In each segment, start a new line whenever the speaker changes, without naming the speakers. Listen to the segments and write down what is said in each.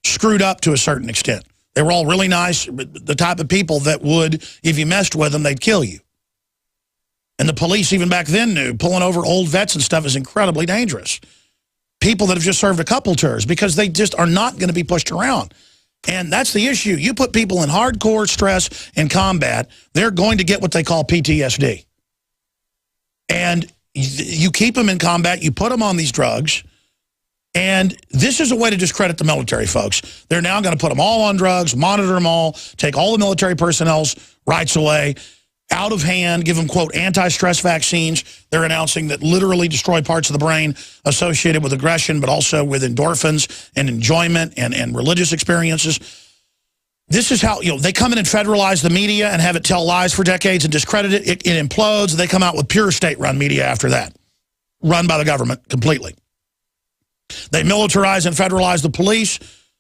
screwed up to a certain extent. They were all really nice, but the type of people that would, if you messed with them, they'd kill you. And the police even back then knew pulling over old vets and stuff is incredibly dangerous. People that have just served a couple tours, because they just are not going to be pushed around. And that's the issue. You put people in hardcore stress and combat, they're going to get what they call PTSD. And you keep them in combat, you put them on these drugs, and this is a way to discredit the military, folks. They're now going to put them all on drugs, monitor them all, take all the military personnel's rights away, out of hand, give them, quote, anti-stress vaccines. They're announcing that literally destroy parts of the brain associated with aggression, but also with endorphins and enjoyment and religious experiences. This is how, they come in and federalize the media and have it tell lies for decades and discredit it. It implodes. They come out with pure state-run media after that, run by the government completely. They militarize and federalize the police.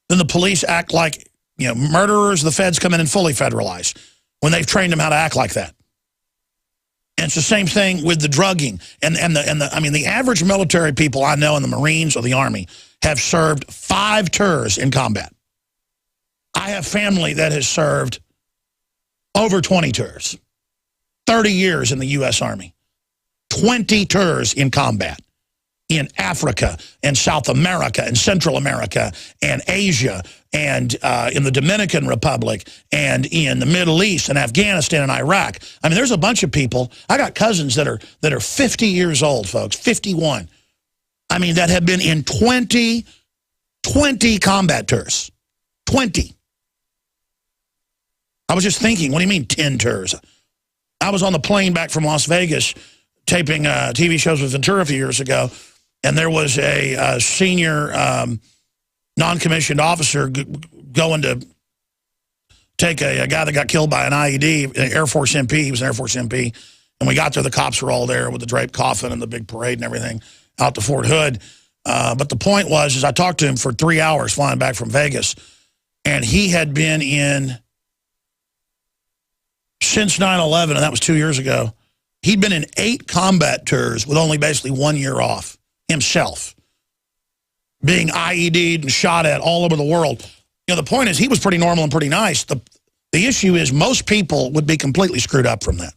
Then the police act like, murderers. The feds come in and fully federalize when they've trained them how to act like that. And it's the same thing with the drugging. The average military people I know in the Marines or the Army have served 5 tours in combat. I have family that has served over 20 tours, 30 years in the U.S. Army, 20 tours in combat in Africa and South America and Central America and Asia and in the Dominican Republic and in the Middle East and Afghanistan and Iraq. I mean, there's a bunch of people. I got cousins that are 50 years old, folks, 51. I mean, that have been in 20 combat tours, 20. I was just thinking, what do you mean 10 tours? I was on the plane back from Las Vegas taping TV shows with Ventura a few years ago, and there was a senior non-commissioned officer going to take a guy that got killed by an IED, an Air Force MP. He was an Air Force MP. And we got there, the cops were all there with the draped coffin and the big parade and everything out to Fort Hood. But the point was, is I talked to him for 3 hours flying back from Vegas, and he had been in, since 9/11, and that was 2 years ago, he'd been in 8 combat tours with only basically 1 year off himself, being IED'd and shot at all over the world. The point is, he was pretty normal and pretty nice. The issue is most people would be completely screwed up from that.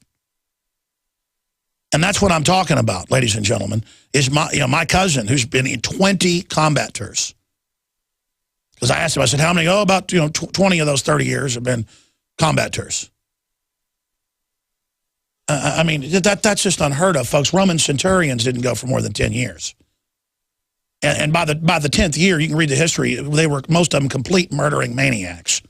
And that's what I'm talking about, ladies and gentlemen, is my cousin who's been in 20 combat tours. Because I asked him, I said, how many? Oh, about 20 of those 30 years have been combat tours. I mean, that's just unheard of, folks. Roman centurions didn't go for more than 10 years. And by the 10th year, you can read the history, they were, most of them, complete murdering maniacs.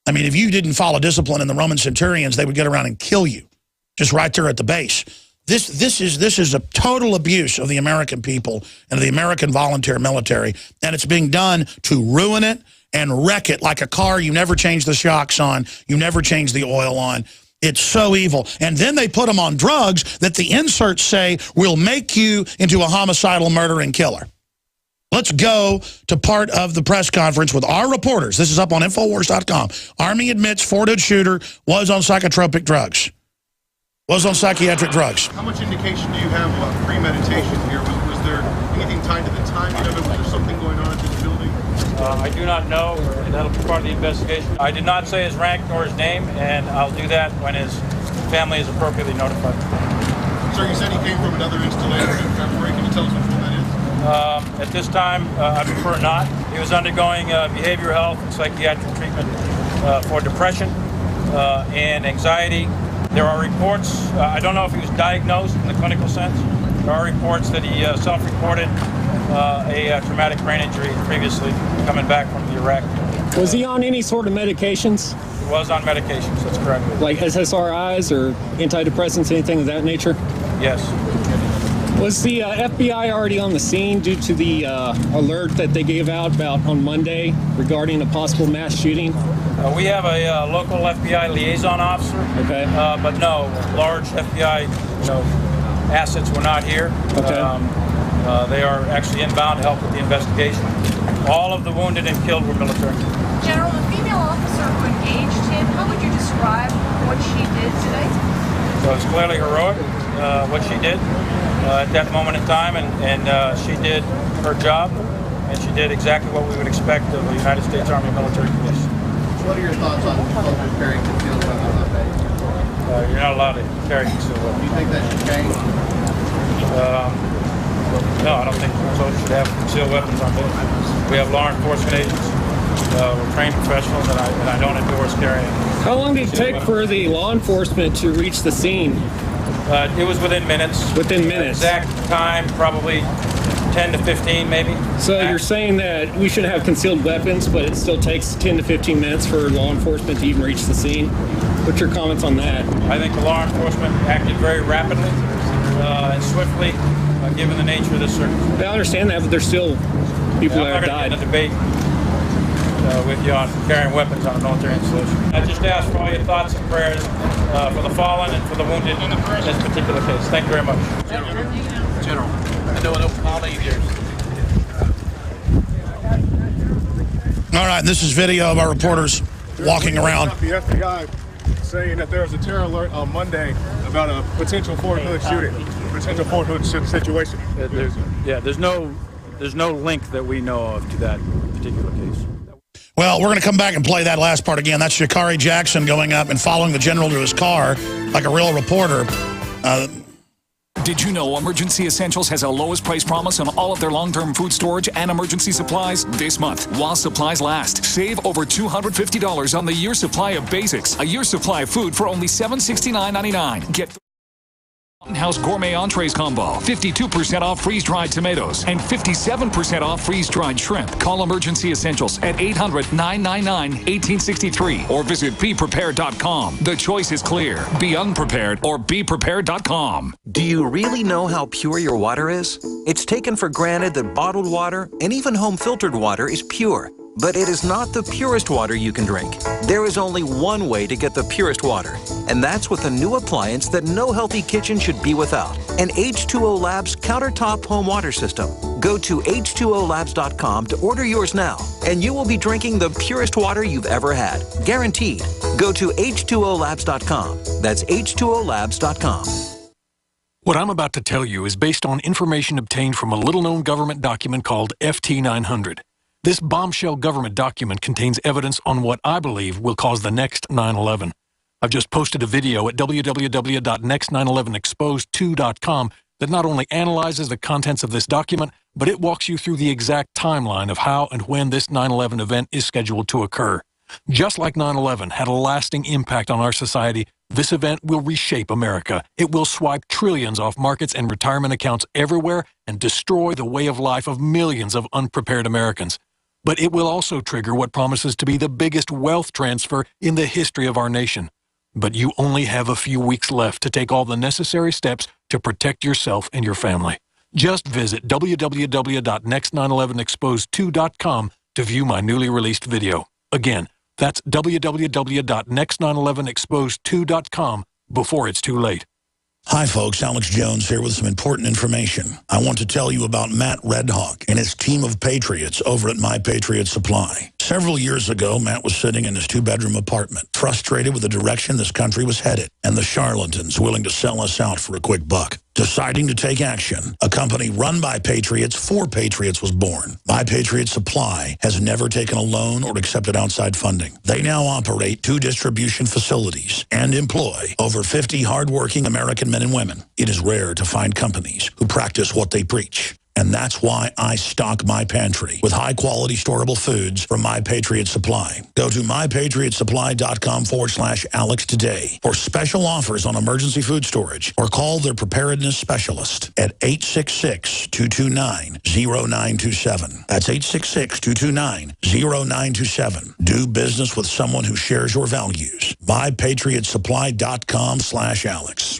I mean, if you didn't follow discipline in the Roman centurions, they would get around and kill you, just right there at the base. This is a total abuse of the American people and the American volunteer military, and it's being done to ruin it and wreck it like a car you never change the shocks on, you never change the oil on. It's so evil. And then they put them on drugs that the inserts say will make you into a homicidal murdering killer. Let's go to part of the press conference with our reporters. This is up on Infowars.com. Army admits Fort Hood shooter was on psychotropic drugs. Was on psychiatric drugs.
How much indication do you have of premeditation here? Was there anything tied to the timing of it? Was there something going on at this building?
I do not know. That'll be part of the investigation. I did not say his rank nor his name, and I'll do that when his family is appropriately notified.
Sir, you said he came from another installation in February. Can you tell us which one that is?
At this time, I prefer not. He was undergoing behavioral health and psychiatric treatment for depression and anxiety. There are reports, I don't know if he was diagnosed in the clinical sense. There are reports that he self-reported a traumatic brain injury previously coming back from the Iraq.
Was he on any sort of medications?
He was on medications, that's correct.
Like SSRIs or antidepressants, anything of that nature?
Yes.
Was the FBI already on the scene due to the alert that they gave out about on Monday regarding a possible mass shooting?
We have a local FBI liaison officer,
okay.
But no, large FBI assets were not here.
Okay.
They are actually inbound to help with the investigation. All of the wounded and killed were military.
General, the female officer who engaged him, how would you describe what she did today?
So it's clearly heroic, what she did at that moment in time, and she did her job. and she did exactly what we would expect of the United States Army Military Police.
What are your thoughts on soldiers carrying concealed weapons on base?
You're not allowed to carry concealed
Do
weapons.
you think that should change?
No, I don't think soldiers should have concealed weapons on board. We have law enforcement agents. We're trained professionals, and I don't endorse carrying.
How long did it take for the law enforcement to reach the scene?
It was within minutes.
Within minutes.
Exact time, probably 10 to 15, maybe.
So you're saying that we should have concealed weapons, but it still takes 10 to 15 minutes for law enforcement to even reach the scene? What's your comments on that?
I think the law enforcement acted very rapidly and swiftly, given the nature of this circumstance.
I understand that, but there's still people
I'm
that
not
have
going to
died.
get in a debate with you on carrying weapons on a military installation. I just ask for all your thoughts and prayers for the fallen and for the wounded in this particular case. Thank you very much.
General, I know it opened all 8 years.
All right, this is video of our reporters walking around.
The FBI saying that there was a terror alert on Monday about a potential Fort Hood shooting, potential Fort Hood situation.
There's no link that we know of to that particular case.
Well, we're going to come back and play that last part again. That's Sha'Carri Jackson going up and following the general to his car like a real reporter.
Did you know Emergency Essentials has a lowest price promise on all of their long-term food storage and emergency supplies this month while supplies last? Save over $250 on the year supply of basics. A year supply of food for only $769.99. Get House Gourmet Entrees Combo, 52% off freeze-dried tomatoes and 57% off freeze-dried shrimp. Call Emergency Essentials at 800-999-1863 or visit BePrepared.com. The choice is clear. Be unprepared or BePrepared.com.
Do you really know how pure your water is? It's taken for granted that bottled water and even home filtered water is pure. But it is not the purest water you can drink. There is only one way to get the purest water, and that's with a new appliance that no healthy kitchen should be without, an H2O Labs countertop home water system. Go to H2OLabs.com to order yours now, and you will be drinking the purest water you've ever had. Guaranteed. Go to H2OLabs.com. That's H2OLabs.com.
What I'm about to tell you is based on information obtained from a little-known government document called FT900. This bombshell government document contains evidence on what I believe will cause the next 9/11. I've just posted a video at www.next911exposed2.com that not only analyzes the contents of this document, but it walks you through the exact timeline of how and when this 9/11 event is scheduled to occur. Just like 9/11 had a lasting impact on our society, this event will reshape America. It will swipe trillions off markets and retirement accounts everywhere and destroy the way of life of millions of unprepared Americans. But it will also trigger what promises to be the biggest wealth transfer in the history of our nation. But you only have a few weeks left to take all the necessary steps to protect yourself and your family. Just visit www.next911exposed2.com to view my newly released video. Again, that's www.next911exposed2.com before it's too late.
Hi, folks. Alex Jones here with some important information. I want to tell you about Matt Redhawk and his team of patriots over at My Patriot Supply. Several years ago, Matt was sitting in his two-bedroom apartment, frustrated with the direction this country was headed and the charlatans willing to sell us out for a quick buck. Deciding to take action, a company run by patriots for patriots was born. My Patriot Supply has never taken a loan or accepted outside funding. They now operate 2 distribution facilities and employ over 50 hardworking American men and women. It is rare to find companies who practice what they preach. And that's why I stock my pantry with high-quality storable foods from My Patriot Supply. Go to mypatriotsupply.com/Alex today for special offers on emergency food storage or call their preparedness specialist at 866-229-0927. That's 866-229-0927. Do business with someone who shares your values. mypatriotsupply.com/Alex.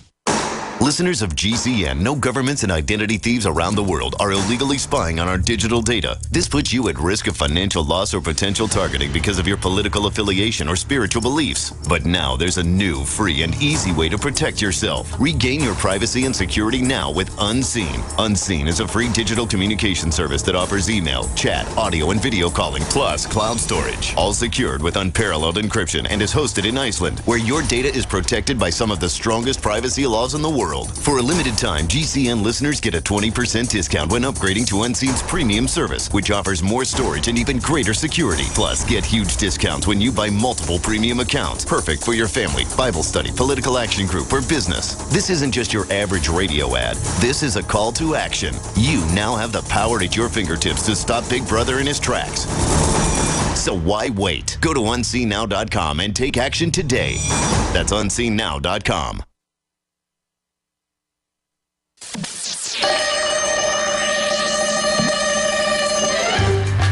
Listeners of GCN know governments and identity thieves around the world are illegally spying on our digital data. This puts you at risk of financial loss or potential targeting because of your political affiliation or spiritual beliefs. But now there's a new, free, and easy way to protect yourself. Regain your privacy and security now with Unseen. Unseen is a free digital communication service that offers email, chat, audio, and video calling, plus cloud storage. All secured with unparalleled encryption and is hosted in Iceland, where your data is protected by some of the strongest privacy laws in the world. world. For a limited time, GCN listeners get a 20% discount when upgrading to Unseen's premium service, which offers more storage and even greater security. Plus, get huge discounts when you buy multiple premium accounts. Perfect for your family, Bible study, political action group, or business. This isn't just your average radio ad. This is a call to action. You now have the power at your fingertips to stop Big Brother in his tracks. So why wait? Go to unseennow.com and take action today. That's unseennow.com.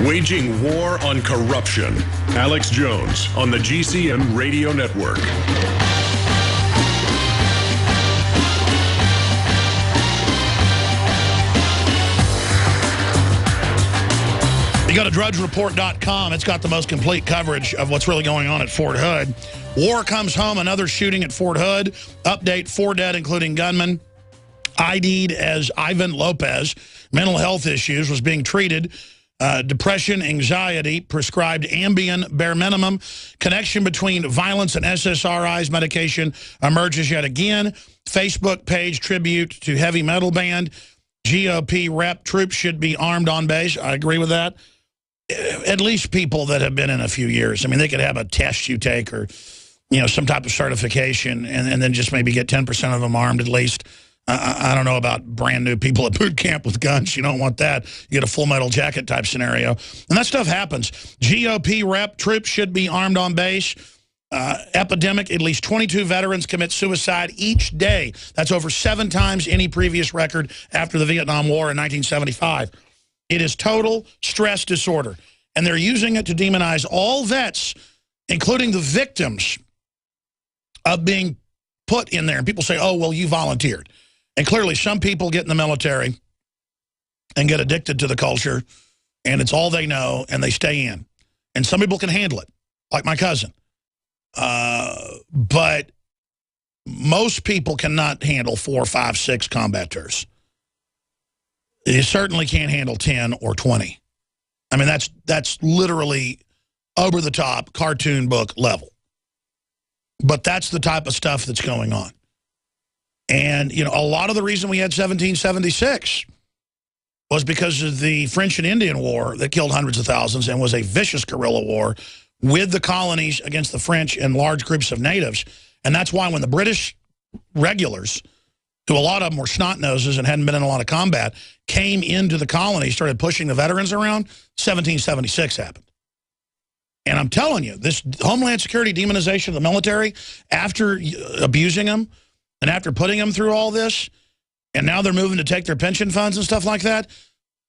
Waging war on corruption. Alex Jones on the GCN Radio Network.
You go to drudgereport.com. It's got the most complete coverage of what's really going on at Fort Hood. War comes home, another shooting at Fort Hood. Update, 4 dead, including gunmen. ID'd as Ivan Lopez. Mental health issues, was being treated. Depression, anxiety, prescribed Ambien bare minimum. Connection between violence and SSRIs medication emerges yet again. Facebook page tribute to heavy metal band. GOP rep, troops should be armed on base. I agree with that. At least people that have been in a few years. I mean, they could have a test you take or, you know, some type of certification and then just maybe get 10% of them armed at least. I don't know about brand new people at boot camp with guns. You don't want that. You get a full metal jacket type scenario. And that stuff happens. GOP rep, troops should be armed on base. Epidemic, at least 22 veterans commit suicide each day. That's over 7 times any previous record after the Vietnam War in 1975. It is total stress disorder. And they're using it to demonize all vets, including the victims of being put in there. And people say, oh, well, you volunteered. And clearly some people get in the military and get addicted to the culture, and it's all they know, and they stay in. And some people can handle it, like my cousin. But most people cannot handle 4, 5, 6 combat tours. You certainly can't handle 10 or 20. I mean, that's literally over the top cartoon book level. But that's the type of stuff that's going on. And, you know, a lot of the reason we had 1776 was because of the French and Indian War that killed hundreds of thousands and was a vicious guerrilla war with the colonies against the French and large groups of natives. And that's why when the British regulars, who a lot of them were snot-noses and hadn't been in a lot of combat, came into the colony, started pushing the veterans around, 1776 happened. And I'm telling you, this Homeland Security demonization of the military, after abusing them and after putting them through all this, and now they're moving to take their pension funds and stuff like that,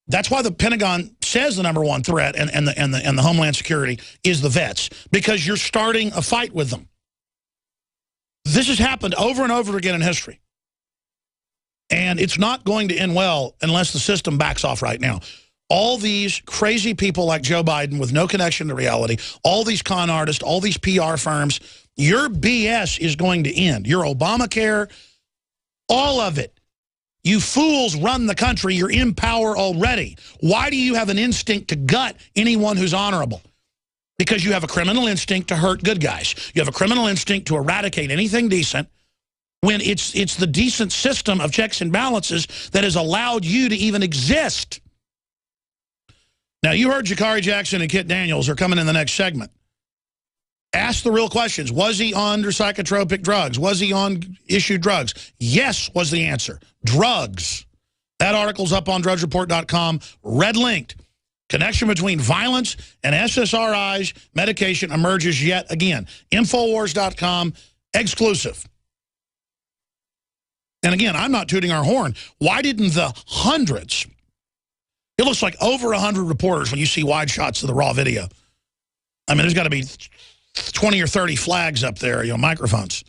that's why the Pentagon says the #1 threat and the Homeland Security is the vets, because you're starting a fight with them. This has happened over and over again in history. And it's not going to end well unless the system backs off right now. All these crazy people like Joe Biden with no connection to reality, all these con artists, all these PR firms, your BS is going to end. Your Obamacare, all of it. You fools run the country. You're in power already. Why do you have an instinct to gut anyone who's honorable? Because you have a criminal instinct to hurt good guys. You have a criminal instinct to eradicate anything decent, when it's the decent system of checks and balances that has allowed you to even exist. Now, you heard Jakari Jackson and Kit Daniels are coming in the next segment. Ask the real questions. Was he under psychotropic drugs? Was he on issued drugs? Yes was the answer. Drugs. That article's up on drudgereport.com, red-linked. Connection between violence and SSRIs medication emerges yet again. Infowars.com, exclusive. And again, I'm not tooting our horn. Why didn't the hundreds, it looks like over 100 reporters when you see wide shots of the raw video. I mean, there's got to be 20 or 30 flags up there, you know, microphones.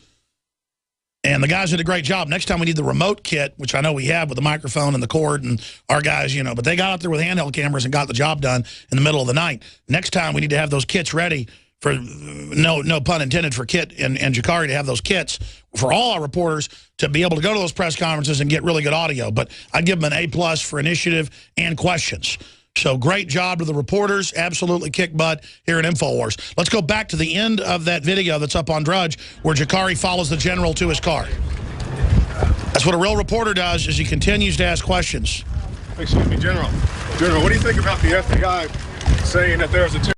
And the guys did a great job. Next time we need the remote kit, which I know we have with the microphone and the cord and our guys, you know, but they got out there with handheld cameras and got the job done in the middle of the night. Next time we need to have those kits ready for, no pun intended, for Kit and Jakari to have those kits for all our reporters to be able to go to those press conferences and get really good audio. But I'd give them an A+ for initiative and questions. So great job to the reporters. Absolutely kick butt here at InfoWars. Let's go back to the end of that video that's up on Drudge where Jakari follows the general to his car. That's what a real reporter does, is he continues to ask questions.
Excuse me, General. General, what do you think about the FBI saying that there's a